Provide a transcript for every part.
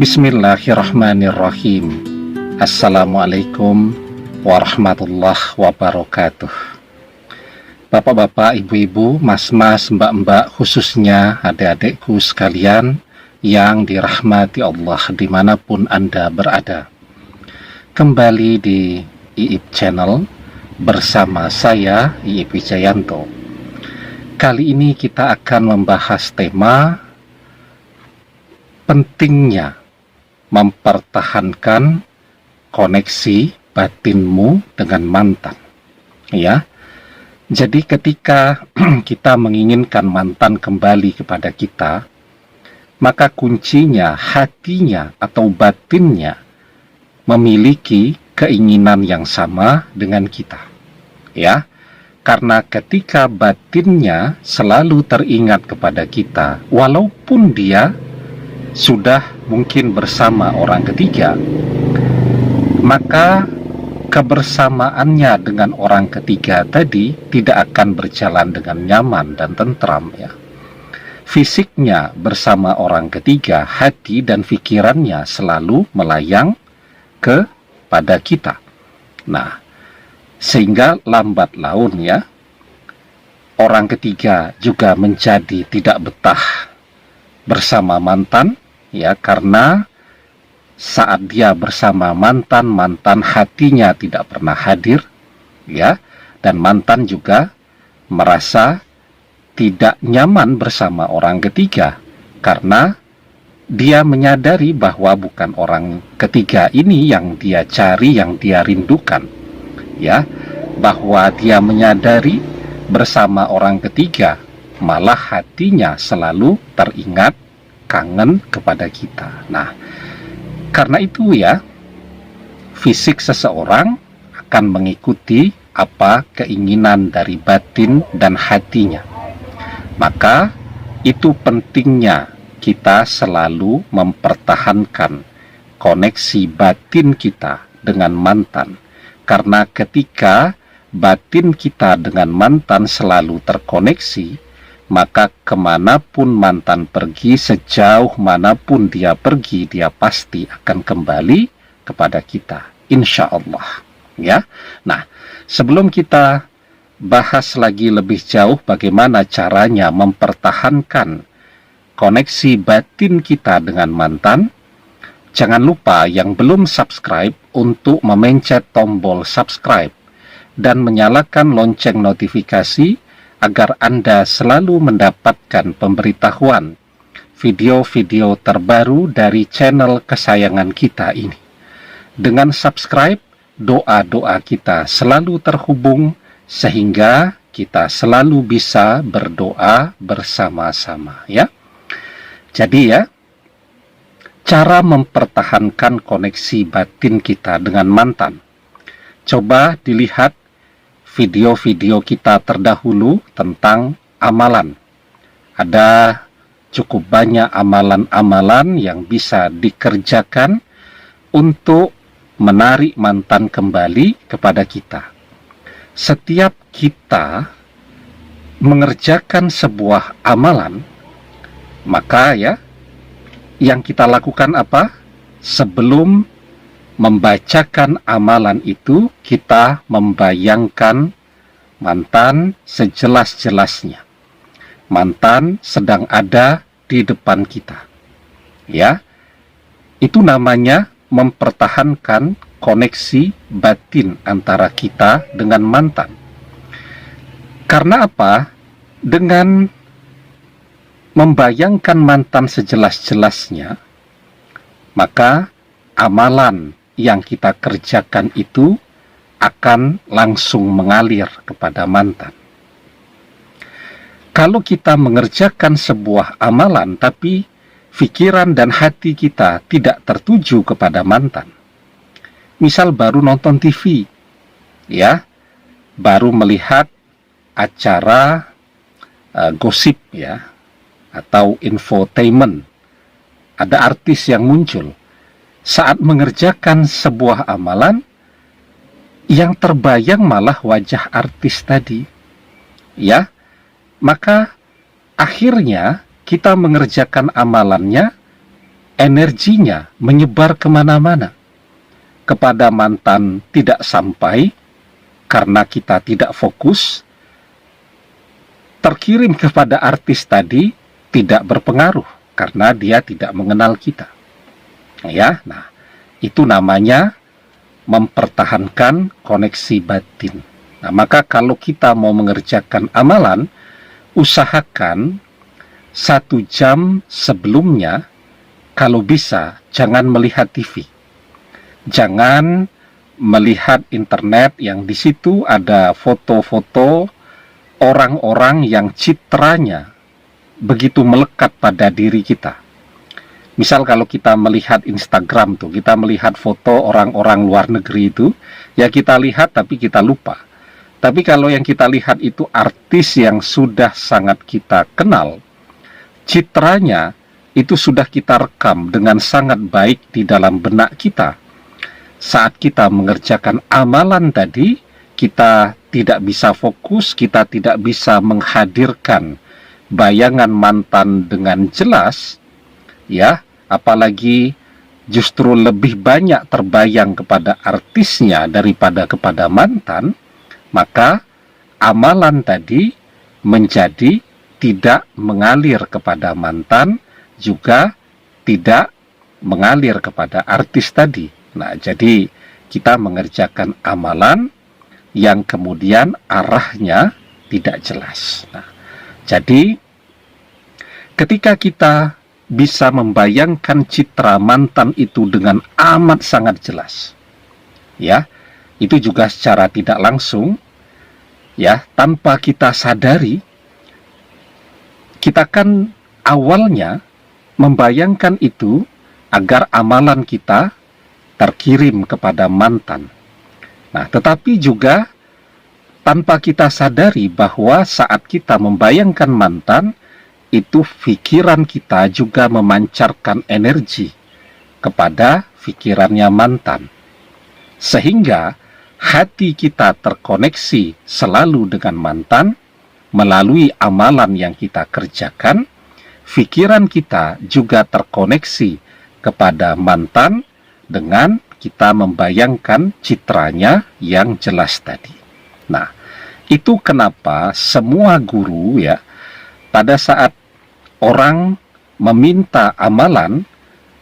Bismillahirrahmanirrahim. Assalamualaikum warahmatullahi wabarakatuh. Bapak-bapak, ibu-ibu, mas-mas, mbak-mbak, khususnya adik-adikku sekalian yang dirahmati Allah dimanapun Anda berada. Kembali di IIP Channel bersama saya, IIP Wijayanto. Kali ini kita akan membahas tema pentingnya mempertahankan koneksi batinmu dengan mantan. Ya. Jadi ketika kita menginginkan mantan kembali kepada kita, maka kuncinya hatinya atau batinnya memiliki keinginan yang sama dengan kita. Ya. Karena ketika batinnya selalu teringat kepada kita, walaupun dia sudah mungkin bersama orang ketiga, maka kebersamaannya dengan orang ketiga tadi tidak akan berjalan dengan nyaman dan tentram, ya. Fisiknya bersama orang ketiga, hati dan pikirannya selalu melayang kepada kita. Nah, sehingga lambat laun, ya, orang ketiga juga menjadi tidak betah bersama mantan, ya, karena saat dia bersama mantan hatinya tidak pernah hadir, ya, dan mantan juga merasa tidak nyaman bersama orang ketiga karena dia menyadari bahwa bukan orang ketiga ini yang dia cari, yang dia rindukan, ya, bahwa dia menyadari bersama orang ketiga malah hatinya selalu teringat kangen kepada kita. Nah, karena itu, ya, fisik seseorang akan mengikuti apa keinginan dari batin dan hatinya. Maka itu pentingnya kita selalu mempertahankan koneksi batin kita dengan mantan. Karena ketika batin kita dengan mantan selalu terkoneksi, maka kemanapun mantan pergi, sejauh manapun dia pergi, dia pasti akan kembali kepada kita, insya Allah, ya. Nah, sebelum kita bahas lagi lebih jauh bagaimana caranya mempertahankan koneksi batin kita dengan mantan, jangan lupa yang belum subscribe untuk memencet tombol subscribe dan menyalakan lonceng notifikasi agar Anda selalu mendapatkan pemberitahuan video-video terbaru dari channel kesayangan kita ini. Dengan subscribe, doa-doa kita selalu terhubung sehingga kita selalu bisa berdoa bersama-sama, ya. Jadi, ya, cara mempertahankan koneksi batin kita dengan mantan. Coba dilihat video-video kita terdahulu tentang amalan. Ada cukup banyak amalan-amalan yang bisa dikerjakan untuk menarik mantan kembali kepada kita. Setiap kita mengerjakan sebuah amalan, maka, ya, yang kita lakukan apa? Sebelum membacakan amalan itu, kita membayangkan mantan sejelas-jelasnya. Mantan sedang ada di depan kita. Ya, itu namanya mempertahankan koneksi batin antara kita dengan mantan. Karena apa? Dengan membayangkan mantan sejelas-jelasnya, maka amalan yang kita kerjakan itu akan langsung mengalir kepada mantan. Kalau kita mengerjakan sebuah amalan tapi pikiran dan hati kita tidak tertuju kepada mantan, misal baru nonton TV, ya, baru melihat acara gosip, ya, atau infotainment, ada artis yang muncul. Saat mengerjakan sebuah amalan, yang terbayang malah wajah artis tadi, ya, maka akhirnya kita mengerjakan amalannya energinya menyebar kemana-mana. Kepada mantan tidak sampai karena kita tidak fokus. Terkirim kepada artis tadi tidak berpengaruh karena dia tidak mengenal kita. Ya, nah, itu namanya mempertahankan koneksi batin. Nah, maka kalau kita mau mengerjakan amalan, usahakan 1 jam sebelumnya, kalau bisa, jangan melihat TV. Jangan melihat internet yang di situ ada foto-foto orang-orang yang citranya begitu melekat pada diri kita. Misal kalau kita melihat Instagram tuh, kita melihat foto orang-orang luar negeri itu, ya kita lihat tapi kita lupa. Tapi kalau yang kita lihat itu artis yang sudah sangat kita kenal, citranya itu sudah kita rekam dengan sangat baik di dalam benak kita. Saat kita mengerjakan amalan tadi, kita tidak bisa fokus, kita tidak bisa menghadirkan bayangan mantan dengan jelas, ya, apalagi justru lebih banyak terbayang kepada artisnya daripada kepada mantan, maka amalan tadi menjadi tidak mengalir kepada mantan, juga tidak mengalir kepada artis tadi. Nah, jadi kita mengerjakan amalan yang kemudian arahnya tidak jelas. Nah, jadi ketika kita bisa membayangkan citra mantan itu dengan amat sangat jelas, ya, itu juga secara tidak langsung, ya, tanpa kita sadari, kita kan awalnya membayangkan itu agar amalan kita terkirim kepada mantan. Nah, tetapi juga tanpa kita sadari bahwa saat kita membayangkan mantan, itu pikiran kita juga memancarkan energi kepada pikirannya mantan. Sehingga hati kita terkoneksi selalu dengan mantan melalui amalan yang kita kerjakan, pikiran kita juga terkoneksi kepada mantan dengan kita membayangkan citranya yang jelas tadi. Nah, itu kenapa semua guru, ya, pada saat orang meminta amalan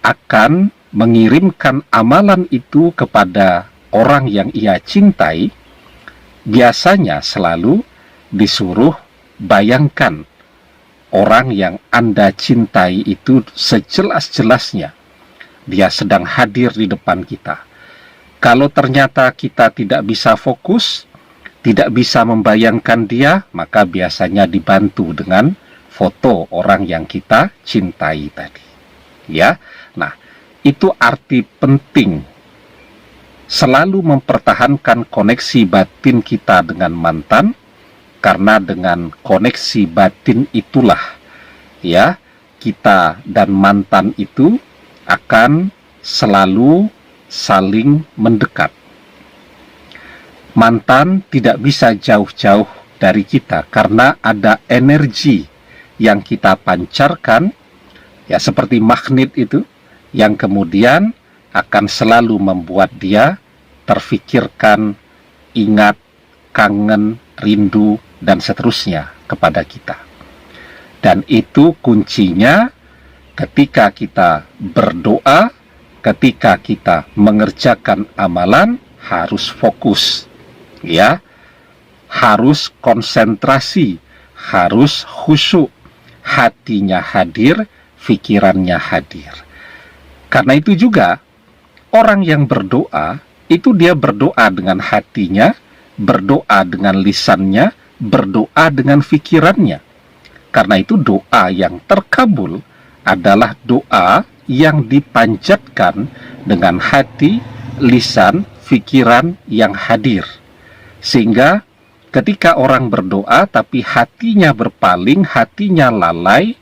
akan mengirimkan amalan itu kepada orang yang ia cintai, biasanya selalu disuruh bayangkan orang yang Anda cintai itu sejelas-jelasnya. Dia sedang hadir di depan kita. Kalau ternyata kita tidak bisa fokus, tidak bisa membayangkan dia, maka biasanya dibantu dengan foto orang yang kita cintai tadi. Ya, nah, itu arti penting selalu mempertahankan koneksi batin kita dengan mantan, karena dengan koneksi batin itulah, ya, kita dan mantan itu akan selalu saling mendekat. Mantan tidak bisa jauh-jauh dari kita karena ada energi yang kita pancarkan, ya, seperti magnet itu, yang kemudian akan selalu membuat dia terfikirkan, ingat, kangen, rindu, dan seterusnya kepada kita. Dan itu kuncinya ketika kita berdoa, ketika kita mengerjakan amalan, harus fokus, ya, harus konsentrasi, harus khusyuk, hatinya hadir, pikirannya hadir. Karena itu juga orang yang berdoa itu dia berdoa dengan hatinya, berdoa dengan lisannya, berdoa dengan pikirannya. Karena itu doa yang terkabul adalah doa yang dipanjatkan dengan hati, lisan, pikiran yang hadir. Sehingga ketika orang berdoa tapi hatinya berpaling, hatinya lalai,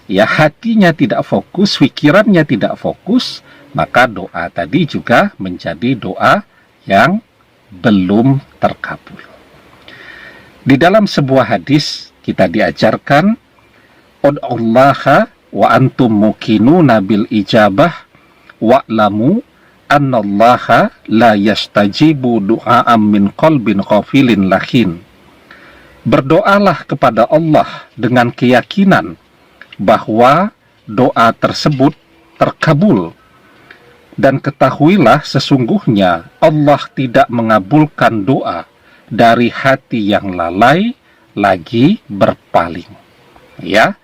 ya, hatinya tidak fokus, pikirannya tidak fokus, maka doa tadi juga menjadi doa yang belum terkabul. Di dalam sebuah hadis kita diajarkan, ud'ullaha wa antum muqinuna bil ijabah wa'lamu annallaha la yastajibu du'a'am min qalbin ghafilin lahin. Berdoalah kepada Allah dengan keyakinan bahwa doa tersebut terkabul, dan ketahuilah sesungguhnya Allah tidak mengabulkan doa dari hati yang lalai lagi berpaling. Ya,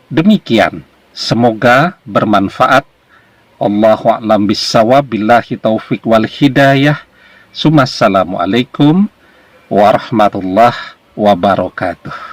demikian. Semoga bermanfaat. Allahu a'lam bissawab, billahi taufik wal hidayah. Assalamualaikum warahmatullahi wabarakatuh.